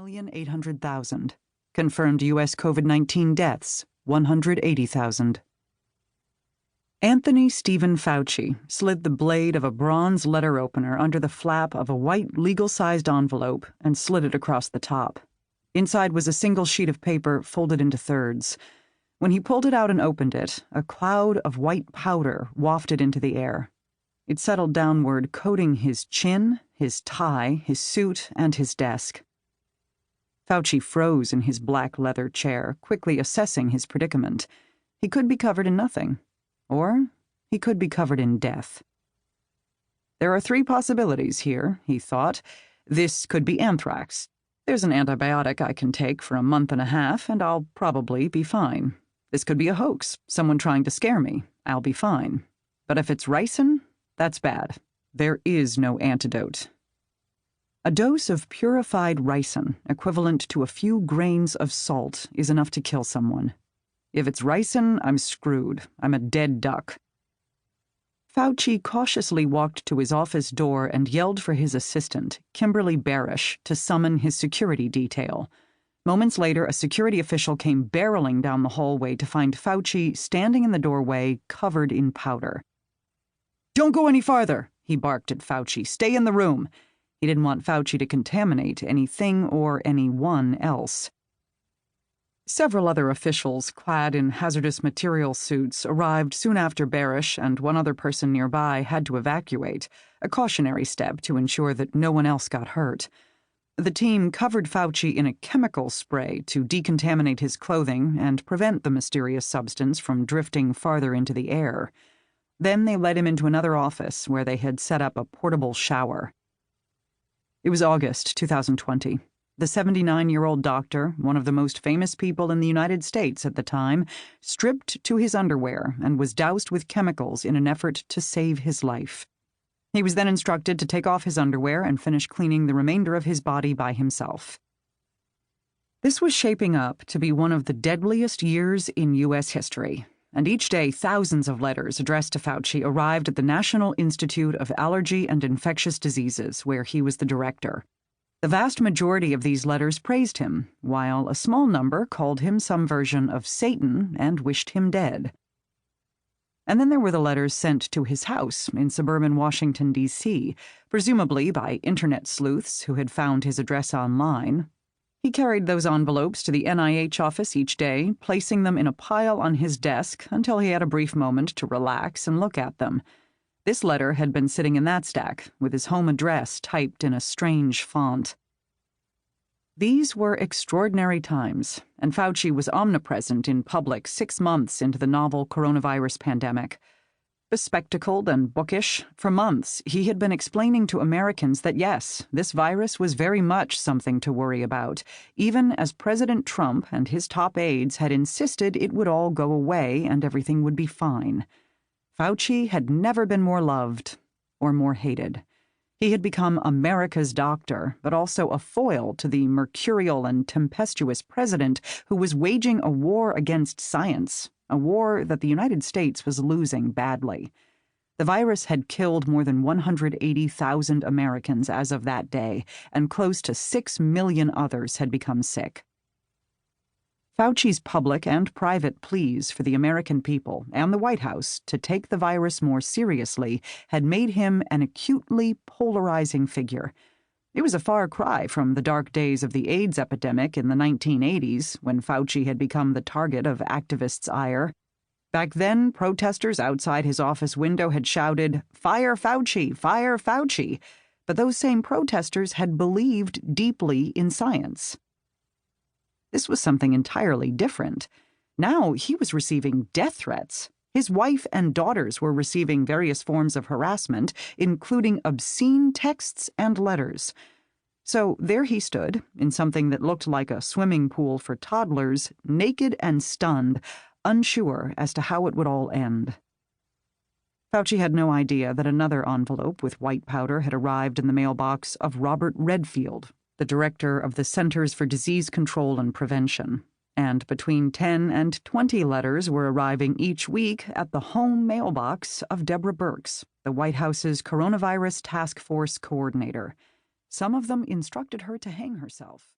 1,800,000. Confirmed U.S. COVID-19 deaths, 180,000. Anthony Stephen Fauci slid the blade of a bronze letter opener under the flap of a white legal-sized envelope and slid it across the top. Inside was a single sheet of paper folded into thirds. When he pulled it out and opened it, a cloud of white powder wafted into the air. It settled downward, coating his chin, his tie, his suit, and his desk. Fauci froze in his black leather chair, quickly assessing his predicament. He could be covered in nothing. Or he could be covered in death. There are three possibilities here, he thought. This could be anthrax. There's an antibiotic I can take for a month and a half, and I'll probably be fine. This could be a hoax, someone trying to scare me. I'll be fine. But if it's ricin, that's bad. There is no antidote. A dose of purified ricin, equivalent to a few grains of salt, is enough to kill someone. If it's ricin, I'm screwed. I'm a dead duck. Fauci cautiously walked to his office door and yelled for his assistant, Kimberly Barish, to summon his security detail. Moments later, a security official came barreling down the hallway to find Fauci standing in the doorway, covered in powder. "Don't go any farther," he barked at Fauci. "Stay in the room." He didn't want Fauci to contaminate anything or anyone else. Several other officials, clad in hazardous material suits, arrived soon after Barish and one other person nearby had to evacuate, a cautionary step to ensure that no one else got hurt. The team covered Fauci in a chemical spray to decontaminate his clothing and prevent the mysterious substance from drifting farther into the air. Then they led him into another office where they had set up a portable shower. It was August 2020. The 79-year-old doctor, one of the most famous people in the United States at the time, stripped to his underwear and was doused with chemicals in an effort to save his life. He was then instructed to take off his underwear and finish cleaning the remainder of his body by himself. This was shaping up to be one of the deadliest years in U.S. history, and each day thousands of letters addressed to Fauci arrived at the National Institute of Allergy and Infectious Diseases, where he was the director. The vast majority of these letters praised him, while a small number called him some version of Satan and wished him dead. And then there were the letters sent to his house in suburban Washington, D.C., presumably by internet sleuths who had found his address online. He carried those envelopes to the NIH office each day, placing them in a pile on his desk until he had a brief moment to relax and look at them. This letter had been sitting in that stack, with his home address typed in a strange font. These were extraordinary times, and Fauci was omnipresent in public 6 months into the novel coronavirus pandemic. Bespectacled and bookish, for months he had been explaining to Americans that yes, this virus was very much something to worry about, even as President Trump and his top aides had insisted it would all go away and everything would be fine. Fauci had never been more loved or more hated. He had become America's doctor, but also a foil to the mercurial and tempestuous president who was waging a war against science, a war that the United States was losing badly. The virus had killed more than 180,000 Americans as of that day, and close to 6 million others had become sick. Fauci's public and private pleas for the American people and the White House to take the virus more seriously had made him an acutely polarizing figure. It was a far cry from the dark days of the AIDS epidemic in the 1980s, when Fauci had become the target of activists' ire. Back then, protesters outside his office window had shouted, "Fire Fauci! Fire Fauci!" But those same protesters had believed deeply in science. This was something entirely different. Now he was receiving death threats. His wife and daughters were receiving various forms of harassment, including obscene texts and letters. So there he stood, in something that looked like a swimming pool for toddlers, naked and stunned, unsure as to how it would all end. Fauci had no idea that another envelope with white powder had arrived in the mailbox of Robert Redfield, the director of the Centers for Disease Control and Prevention, and between 10 and 20 letters were arriving each week at the home mailbox of Deborah Birx, the White House's coronavirus task force coordinator. Some of them instructed her to hang herself.